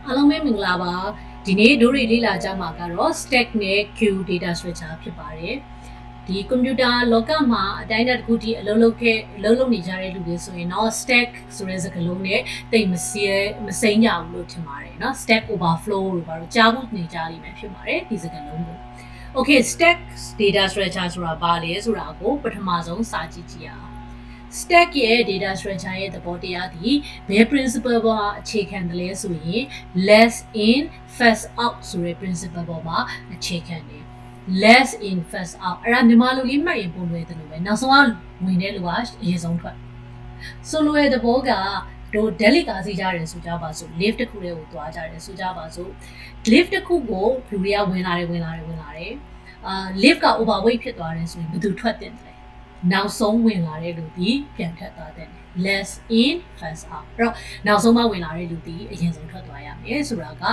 အားလုံးပဲမင်္ဂလာပါဒီနေ့တို့တွေလေ့လာကြမှာကတော့ stack နဲ့ queue data structure ဖြစ်ပါတယ်ဒီကွန်ပျူတာလောကမှာအတိုင်းအတာတစ်ခုတည်းအလုပ်လုပ်နေကြတဲ့လူတွေဆိုရင်တော့ stack ဆိုတဲ့စကားလုံးနဲ့တိတ်မစိမ်းကြဘူးလို့ထင်ပါတယ်เนาะ stack overflow လို့ပါတော့ကြားဖို့နေကြလိမ့်မယ်ဖြစ်ပါတယ်ဒီစကားလုံးကို Okay stack data structure ဆိုတာဘာလဲဆိုတာကိုပထမဆုံးစာကြည့်ကြည့်အောင်stack ရဲ့ data structure ရဲ့သဘောတရားဒီဘယ် principle ပေါ်မှာအခြေခံတယ်လဲဆိုရင် less in first out ဆိုတဲ့ principle ပေါ်မှာအခြေခံတယ် less in first out အဲ့ဒါမြန်မာလိုလေးမှတ်ရင်ပုံလွယ်တယ်လို့ပဲနောက်ဆုံးကဝင်တဲ့လူကအရင်ဆုံးထွက်ဆိုလိုတဲ့သဘောကတို့ delete ကားစီကြတယ်ဆိုကြပါစို့ lift တစ်ခုလေးကိုတွားကြတယ်ဆိုကြပါစို့ lift တစ်ခုကိုလူတွေကဝင်လာတယ်lift က overweight ဖြစ်သွားတယ်ဆိုရင်ဘယ်သူထွက်တင်တယ်နောက်ဆုံးဝင်လာတဲ့လူဒီပြန်ထွက်သွားတယ် less in first out အဲ့တော့နောက်ဆုံးမှဝင်လာတဲ့လူဒီအရင်ဆုံးထွက်သွားရမယ်ဆိုတာက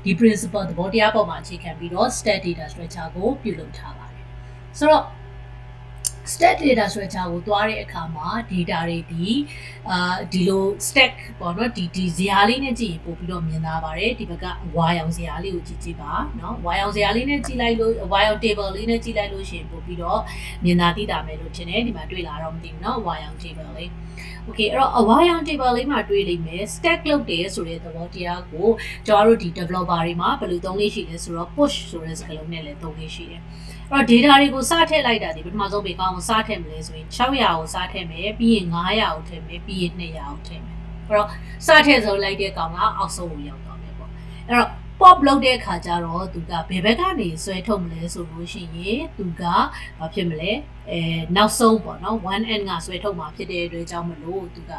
ဒီ principle သဘောတရားပေါ်မှာအခြေခံပြီးတော့ stat data structure ကိုပြုလုပ်ထားပါတယ်ဆိုတော့ stat data structure ကိုတွားတဲ့အခါမှာ data တွေဒီလို stack ပေါ့နော်ဒီဇာတ်လေးနဲ့ကြည့်ရင်ပို့ပြီးတော့မြင်လာပါတယ်ဒီဘက်ကဝါရောင်ဇာတ်လေးကိုကြည့်ပါเนาะဝါရောင်ဇာတ်လေးနဲ့ကြည့်လိုက်လို့ဝါရောင် table လေးနဲ့ကြည့်လိုက်လို့ရှိရင်ပို့ပြီးတော့မြင်သာသိတာမယ်လို့ထင်တယ်ဒီမှာတွေ့လာတော့မသိဘူးเนาะဝါရောင် table လေး Okay အဲ့တော့အဝါရောင် table လေးမှာတွေ့လိမ့်မယ် stack လုပ်တယ်ဆိုတဲ့သဘောတရားကိုကျွန်တော်တို့ဒီ developer တွေမှာဘယ်လိုသုံးလေးရှိလဲဆိုတော့ push ဆိုတဲ့စကားလုံးနဲ့လည်းသုံးလေးရှိတယ်အဲ့တော့ data တွေကိုစထည့်လိုက်တာဒီပထမဆုံးဘေးကောင်းကိုစထည့်မလဲဆိုရင်600ကိုစထည့်မယ်ပြီးရင်900ကိုထည့်မယ်ပြီးရင်200ကိုထည့်မယ်အဲ့တော့စထည့်ဆုံးလိုက်တဲ့ကောင်ကအောက်ဆုံးကိုရောက်သွားမယ်ပေါ့အဲ့တော့ pop လုပ်တဲ့အခါကျတော့သူကဘယ်ဘက်ကနေဆွဲထုတ်မလဲဆိုလို့ရှိရင်သူကဘာဖြစ်မလဲနောက်ဆုံးပေါ့နော် one end ကဆွဲထုတ်မှာဖြစ်တဲ့အတွက်ကြောင့်မလို့သူက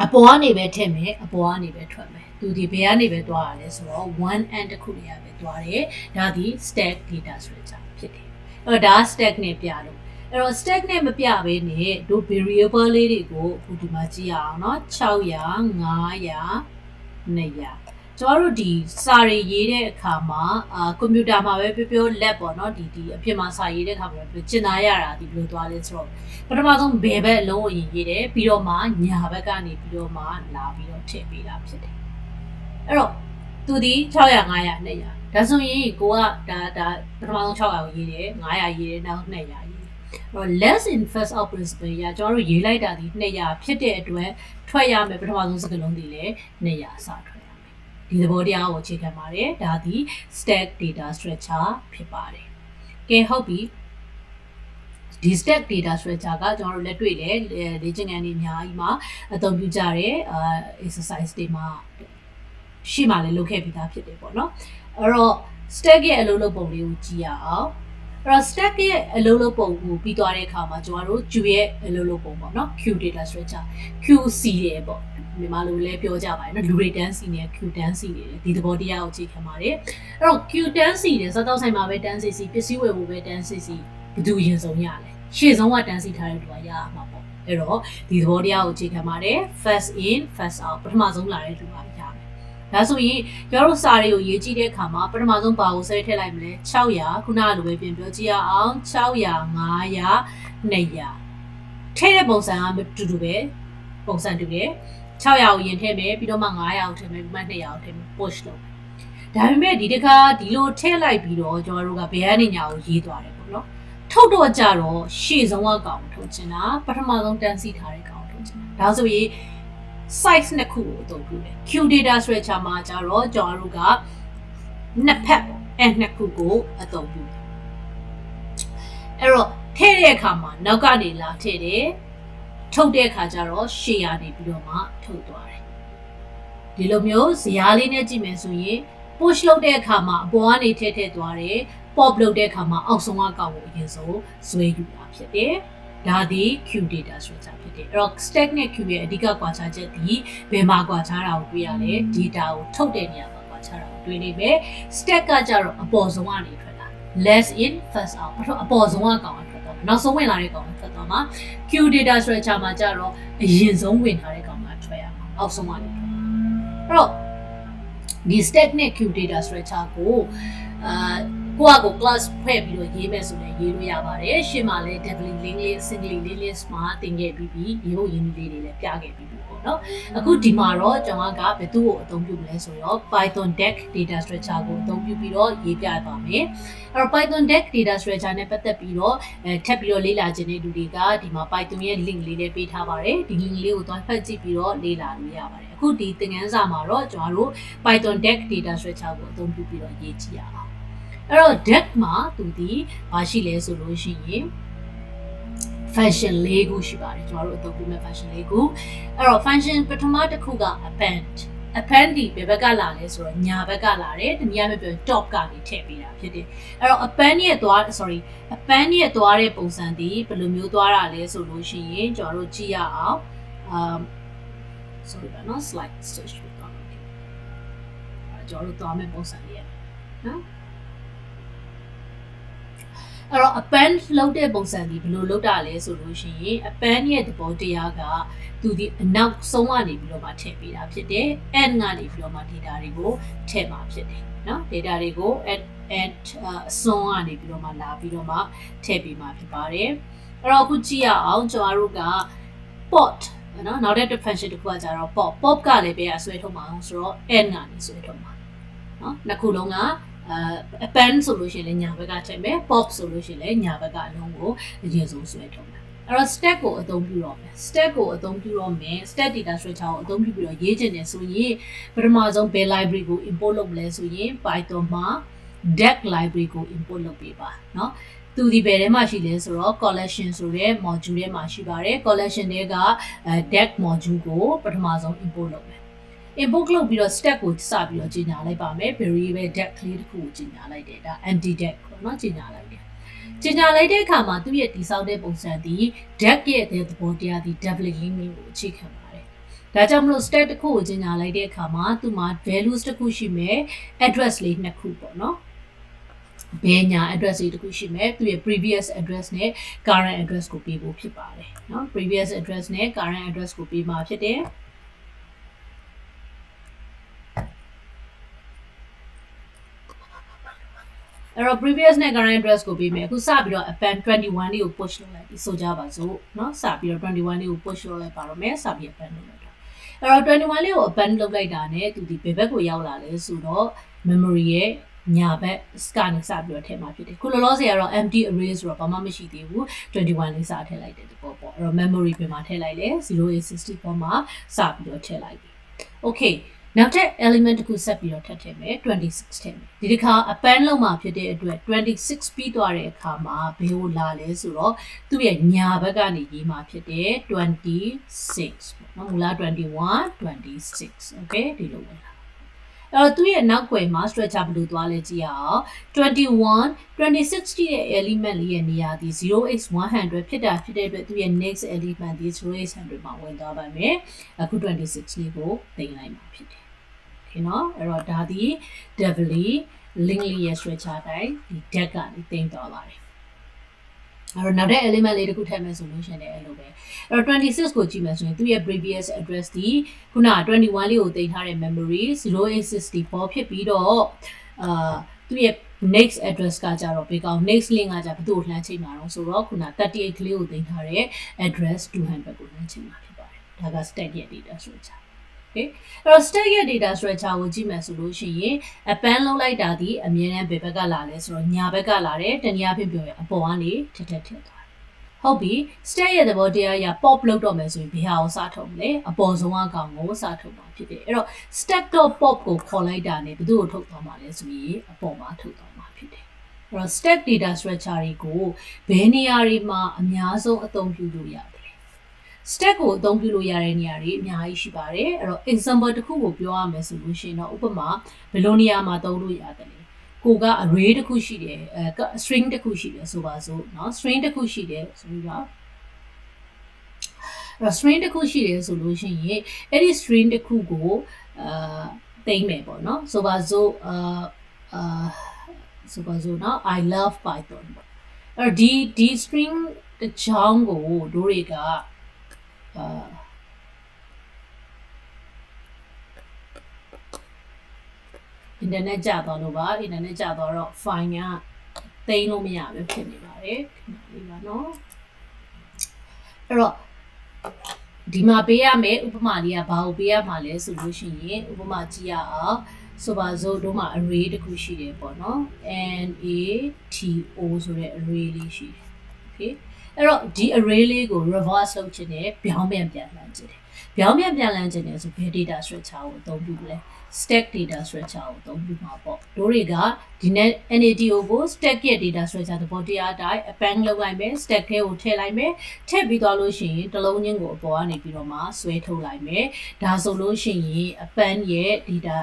အပေါ်ကနေပဲထည့်မယ်အပေါ်ကနေပဲထွက်မယ်သူဒီဘယ်ကနေပဲတွားရလဲဆိုတော့ one end တစ်ခုလေးပဲတွားတယ်ဒါဒီ stack data structure ဖြစ်တယ်အဲ့တော့ဒါ stack နဲ့ပြလို့အဲ့တော့ stack နဲ့မပြဘဲနဲ့တို့ variable လေးတွေကိုအခုဒီမှာကြည့်ရအောင်เนาะ600 900 200ကျွန်တော်တို့ဒီစာရေးရေးတဲ့အခါမှာကွန်ပျူတာမှာပဲပြော lab ပေါ့နော်ဒီအပြင်မှာစာရေးတဲ့အခါမှာပဲကျင်နာရတာဒီလိုသွားလဲဆိုတော့ပထမဆုံးဘယ်ဘက်အလုံးကိုရေးတယ်ပြီးတော့မှညာဘက်ကနေပြီးတော့မှလာပြီးတော့ထည့်ပေးတာဖြစ်တယ်အဲ့တော့သူဒီ600 900 200ဒါဆိုရင်ကိုကဒါပထမဆုံး600ကိုရေးတယ်900ရေးတယ်နောက်200ရေးတယ်အဲ့တော့ less in first out principle ရကျွန်တော်တို့ရေးလိုက်တာဒီ200ဖြစ်တဲ့အတွက်ထွက်ရမယ်ပထမဆုံးစကားလုံးဒီလေ200စထွက်ဒီသဘောတရားကိုအခြေခံပါတယ်ဒါဒီ stack data structure ဖြစ်ပါတယ်ကဲဟုတ်ပြီဒီ stack data structure ကကျွန်တော်တို့လက်တွေ့လေ့ကျင့်ခန်းတွေအများကြီးမှာအသုံးပြုကြတဲ့exercise တွေမှာရှေ့မှာလည်းလုပ်ခဲ့ပြီးသားဖြစ်တယ်ပေါ့နော်အဲ့တော့ stack ရဲ့အလုပ်လုပ်ပုံလေးကိုကြည့်ရအောင်အဲ့တော့ stack ရဲ့အလုပ်လုပ်ပုံကိုပြီးသွားတဲ့အခါမှာကျွန်တော်တို့ queue ရဲ့အလုပ်လုပ်ပုံပေါ့နော် queue data structure QC ရဲ့ပေါ့မြန်မာလိုလည်းပြောကြပါတယ်နော်လူတွေတန်းစီနေ Q တန်းစီနေတယ်ဒီသဘောတရားကိုကြည့်ခံပါတယ်အဲ့တော့ Q တန်းစီတယ်စတော့ဆိုင်မှာပဲတန်းစီပစ္စည်းဝယ်ဖို့ပဲတန်းစီဘယ်သူအရင်ဆုံးရလဲရှေ့ဆုံးကတန်းစီထားတဲ့လူကရရမှာပေါ့အဲ့တော့ဒီသဘောတရားကိုကြည့်ခံပါတယ် first in first out ပထမဆုံးလာတဲ့လူကရမယ်ဒါဆိုရင်ကျွန်တော်တို့စာတွေကိုရေးကြည့်တဲ့အခါမှာပထမဆုံးဘာကိုဆွဲထည့်လိုက်မလဲ600ခုနကလိုပဲပြင်ပြောကြည့်ရအောင်600 900 200ထည့်တဲ့ပုံစံကမတူတူပဲပုံစံတူတယ်600ကိုရင်ထည့်မယ်ပြီးတော့မှ900ကိုထည့်မယ်ပြီးမှ200ကိုထည့်မယ် push လုပ်ဒါပေမဲ့ဒီတစ်ခါဒီလိုထည့်လိုက်ပြီးတော့ကျွန်တော်တို့ကဘယ်ကနေညာကိုရေးသွားတယ်ပေါ့နော်ထုတ်တော့ကြတော့ရှေ့ဆုံးကကောင်ထုတ်ချင်တာပထမဆုံးတန်းစီထားတဲ့ကောင်ထုတ်ချင်တာဒါဆိုရင် size နှစ်ခုကိုအသုံးပြုတယ် Q data structure မှာကျတော့ကျွန်တော်တို့ကနှစ်ဖက်ပေါ့အဲ့နှစ်ခုကိုအသုံးပြုတယ်အဲ့တော့ထည့်တဲ့အခါမှာနောက်ကနေလာထည့်တယ်ထုတ်တဲ့အခါကျတော့ရှေ့ရနေပြီးတော့မှထုတ်သွားတယ်ဒီလိုမျိုးဇာတ်လေးနဲ့ကြည့်မယ်ဆိုရင် push လုပ်တဲ့အခါမှာအပေါ်ကနေထည့်သွားတယ် pop လုပ်တဲ့အခါမှာအောက်ဆုံးကကောက်ကိုအရင်ဆုံးဆွဲယူတာဖြစ်တယ်ဒါဒီ Q data structure ဖြစ်တယ်အဲ့တော့ stack နဲ့ Q ရဲ့အဓိကကွာခြားချက်ဒီဘယ်မှာကွာခြားတာကိုတွေ့ရလဲ data ကိုထုတ်တဲ့နေရာမှာကွာခြားတာကိုတွေ့နေမယ် stack ကကြတော့အပေါ်ဆုံးကနေထွက်လာ less in first out အပေါ်ဆုံးကကောင်ထွက်သွားနောက်ဆုံးဝင်လာတဲ့ကောင်ထွက်သွားမှာ Q data structure မှာကြတော့အရင်ဆုံးဝင်ထားတဲ့ကောင်ကထွက်ရမှာအောက်ဆုံးကနေထွက်အဲ့တော့ဒီ stack နဲ့ Q data structure ကို ကိုက class ဖွဲ့ပြီးတော့ရေးမယ်ဆိုလည်းရေးလို့ရပါတယ်ရှင်းမှာလည်း double link လေး single link လေးမှာတင်ခဲ့ပြီးရေးဖို့ရင်းနှီးလေးတွေလည်းပြခဲ့ပြီးပေါ့နော်အခုဒီမှာတော့ကျွန်တော်ကဘယ်သူ့ကိုအသုံးပြုမလဲဆိုတော့ Python deck data structure ကိုအသုံးပြုပြီးတော့ရေးပြပါမယ်အဲ့တော့ Python deck data structure နဲ့ပတ်သက်ပြီးတော့ထပ်ပြီးတော့လေ့လာခြင်းတဲ့လူတွေကဒီမှာ Python ရဲ့ link လေးလည်းပေးထားပါတယ်ဒီ link လေးကိုသွားဖတ်ကြည့်ပြီးတော့လေ့လာလို့ရပါတယ်အခုဒီသင်ခန်းစာမှာတော့ကျွန်တော်တို့ Python deck data structure ကိုအသုံးပြုပြီးတော့ရေးကြည့်ရအောင်အဲ့တော့ deck မှာသူဒီဘာရှိလဲဆိုလို့ရှိရင် function ၄ခုရှိပါတယ်ကျွန်တော်တို့အသုံးပြုမဲ့ function ၄ခုအဲ့တော့ function ပထမတစ်ခုက append ဒီဘယ်ဘက်ကလာလဲဆိုတော့ညာဘက်ကလာတယ်တနည်းအားဖြင့်ပြော top ကနေထည့်ပေးတာဖြစ်တယ်အဲ့တော့ append ရဲ့သွားတဲ့ပုံစံဒီဘယ်လိုမျိုးသွားတာလဲဆိုလို့ရှိရင်ကျွန်တော်တို့ကြည့်ရအောင်sorry ပါနော် slide search လုပ်တော့ကျွန်တော်တို့သွားမဲ့ပုံစံလေးရနော်အဲ့တော့ append လုပ်တဲ့ပုံစံဒီဘယ်လိုလုပ်တာလဲဆိုလို့ရှိရင် append ရဲ့သဘောတရားကသူဒီအနောက်ဆုံးကနေပြီးတော့မှထည့်ပေးတာဖြစ်တယ် and ကနေပြီးတော့မှ data တွေကိုထည့်မှာဖြစ်တယ်เนาะ data တွေကို at အစွန်းကနေပြီးတော့မှလာပြီးတော့မှထည့်ပေးမှာဖြစ်ပါတယ်အဲ့တော့အခုကြည့်ရအောင်ကျွန်တော်တို့က port နော်နောက်တဲ့ function တစ်ခုကကြတော့ pop ကလည်းပဲအဆွဲထုတ်မှာအောင်ဆိုတော့ and ကနေဆွဲထုတ်မှာနော်နှစ်ခုလုံးကappend ဆိုလို့ရှိရင်လည်းညာဘက်ကထည့်မယ် pop ဆိုလို့ရှိရင်လည်းညာဘက်ကအလုံးကိုအရင်ဆုံးဆွဲထုတ်မယ်အဲ့တော့ stack ကိုအသုံးပြုတော့မယ် stack data structure ကိုအသုံးပြုပြီးတော့ရေးချင်တယ်ဆိုရင်ပထမဆုံးဘယ် library ကို import လုပ်မလဲဆိုရင် Python မှာ deck library ကို import လုပ်ပေးပါเนาะသူဒီဘယ်ထဲမှာရှိလဲဆိုတော့ collection ဆိုတဲ့ module ထဲမှာရှိပါတယ် collection တွေက deck module ကိုပထမဆုံး import လုပ်မယ်import လုပ်ပြီးတော့ stack ကိုစပြီးတော့ကြီးညာလိုက်ပါမယ် variable deck ကလေးတစ်ခုကိုကြီးညာလိုက်တယ်ဒါ empty deck ပေါ့နော်ကြီးညာလိုက်တယ်ကြီးညာလိုက်တဲ့အခါမှာသူ့ရဲ့တည်ဆောက်တဲ့ပုံစံဒီ deck ရဲ့သဘောတရားဒီ double link ကိုအခြေခံပါတယ်ဒါကြောင့်မလို့ stack တစ်ခုကိုကြီးညာလိုက်တဲ့အခါမှာသူ့မှာ values တစ်ခုရှိမယ် address လေးနှစ်ခုပေါ့နော်ဘယ်ညာ address လေးတစ်ခုရှိမယ်သူရဲ့ previous address နဲ့ current address ကိုပေးဖို့ဖြစ်ပါတယ်เนาะ previous address နဲ့ current address ကိုပေးမှာဖြစ်တယ်အဲ့တော့ previous နဲ့ current address ကိုပေးမယ်အခုစပြီးတော့ append 21လေးကို push လုပ်လိုက်ပြီးဆိုကြပါစို့เนาะစပြီးတော့21လေးကို push လုပ်လိုက်ပါတော့မယ်စပြီး append လုပ်လိုက်တာအဲ့တော့21လေးကို append လုပ်လိုက်တာနဲ့သူဒီဘယ်ဘက်ကိုရောက်လာလဲဆိုတော့ memory ရဲ့ညာဘက်ကနေစပြီးတော့ထည့်မှာဖြစ်တယ်ခုလောလောဆယ်ကတော့ empty array ဆိုတော့ဘာမှမရှိသေးဘူး21လေးစထည့်လိုက်တယ်ပေါ့အဲ့တော့ memory ပြင်မှာထည့်လိုက်လေ0864မှာစပြီးတော့ထည့်လိုက်ပြီ okayနောက်ထပ် element တစ်ခုဆက်ပြီးတော့ထပ်ထည့်မယ်26ထည့်မယ်ဒီတစ်ခါ append လုပ်မှာဖြစ်တဲ့အတွက်26ပြီးသွားတဲ့အခါမှာဘယ်ကိုလာလဲဆိုတော့သူ့ရဲ့ညာဘက်ကနေရေးမှာဖြစ်တဲ့26ပေါ့နော်မူလား21 26 okay ဒီလိုပဲအဲ့တော့သူ့ရဲ့နောက်ွယ်မှာ structure ဘယ်လိုသွားလဲကြည့်ရအောင်21 26ရှိတဲ့ element လေးရဲ့နေရာဒီ 0x100 ဖြစ်တာဖြစ်တဲ့အတွက်သူ့ရဲ့ next element ဒီ 0x100 မှာဝင်သွားပါမယ်အခု26လေးကိုတင်လိုက်မှာဖြစ်တယ်โอเคเนาะအဲ့တော့ဒါဒီ double link လေးရဲ့ structure တိုင်းဒီ deck ကနေတင်သွားပါတယ်အဲ့တော့နောက်တဲ့ element လေးတစ်ခုထည့်မယ်ဆိုလို့ရှိရင်လည်းအဲ့လိုပဲအဲ့တော့26ကိုကြည့်မယ်ဆိုရင်သူ့ရဲ့ previous address ဒီခုနက21လေးကိုတင်ထားတဲ့ memory 0864ဖြစ်ပြီးတော့သူ့ရဲ့ next address ကကြတော့ဘေးကောင် next link ကကြဘယ်သူ့ကိုလှမ်းချိန်မှာတော့ဆိုတော့ခုန38ကလေးကိုတင်ထားတဲ့ address 200ကိုလှမ်းချိန်မှာဖြစ်ပါတယ်ဒါက stack ရဲ့ data structure okay အဲ့တော့ stack ရဲ့ data structure ကိုကြည့်မယ်ဆိုလို့ရှိရင် append လုပ်လိုက်တာဒီအမြဲတမ်းဘယ်ဘက်ကလာလဲဆိုတော့ညာဘက်ကလာတယ်တနည်းအားဖြင့်ပြောရင်အပေါ်ကနေထက်သွားတယ်ဟုတ်ပြီ stack ရဲ့သဘောတရားအရ pop လုပ်တော့မယ်ဆိုရင်ဘယ်ဟာကိုစထုတ်မလဲအပေါ်ဆုံးအကောင်ကိုစထုတ်မှာဖြစ်တယ်အဲ့တော့ stack.pop ကိုခေါ်လိုက်တာ ਨੇ ဘယ်သူ့ကိုထုတ်သွားမှာလဲဆိုရင်အပေါ်မှာထုတ်သွားမှာဖြစ်တယ်အဲ့တော့ stack data structure တွေကိုဘယ်နေရာတွေမှာအများဆုံးအသုံးပြုလို့ရတယ်stack ကိုအသုံးပြုလို့ရတဲ့နေရာတွေအများကြီးရှိပါတယ်အဲ့တော့ example တစ်ခုကိုပြောရမယ်ဆိုလို့ရှိရင်တော့ဥပမာဘယ်လိုနေရာမှာသုံးလို့ရတယ်လဲကိုက array တစ်ခုရှိတယ်string တစ်ခုရှိတယ်ဆိုပါစို့เนาะ string တစ်ခုရှိတယ်ဆိုပြီးတော့အဲ့တော့ string တစ်ခုရှိတယ်ဆိုလို့ရှိရင်အဲ့ဒီ string တစ်ခုကိုသိမ်းမယ်ပေါ့เนาะဆိုပါစို့ဆိုပါစို့เนาะ I love Python အဲ့တော့ဒီ string တစ်ချောင်းကိုတို့တွေက internet ကြာသွားလို့ပါ internet ကြာသွားတော့ file က သိမ်းလို့မရပဲဖြစ်နေပါတယ်ဒီပါနော်အဲ့တော့ဒီမှာပေးရမယ်ဥပမာလေးကဘာကိုပေးရမှာလဲဆိုလို့ရှိရင်ဥပမာကြည့်ရအောင်ဆိုပါစို့တို့မှာ array တစ်ခုရှိတယ်ပေါ့နော် nato ဆိုတဲ့ array လေးရှိတယ် okay အဲ့တော့ဒီ array လေးကို reverse လုပ်ချင်တယ်ပြောင်းပြန်လှန်ချင်တယ်ပြောင်းပြန်လှန်ချင်တယ်ဆိုဘယ် data structure ကိုအသုံးပြုလဲ stack data structure ကိုအသုံးပြုမှာပေါ့တို့တွေကဒီနဲ့ nato ကို stack ရဲ့ data structure သဘောတရားအတိုင်း append လုပ်လိုက်မယ် stack ထဲကိုထည့်လိုက်မယ်ထည့်ပြီးသွားလို့ရှိရင်တစ်လုံးချင်းကိုအပေါ်ကနေပြီးတော့မှဆွဲထုတ်လိုက်မယ်ဒါဆိုလို့ရှိရင် append ရဲ့ data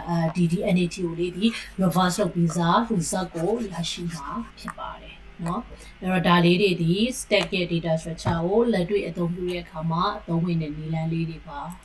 nato လေးဒီ reverse လုပ်ပြီးစား result ကိုရရှိမှာဖြစ်ပါတယ်နော်အဲ့တော့ဒါလေးတွေဒီ stack ရဲ့ data structure ကိုလက်တွေ့အသုံးပြုတဲ့အခါမှာအသုံးဝင်တဲ့နည်းလမ်းလေးတွေပါ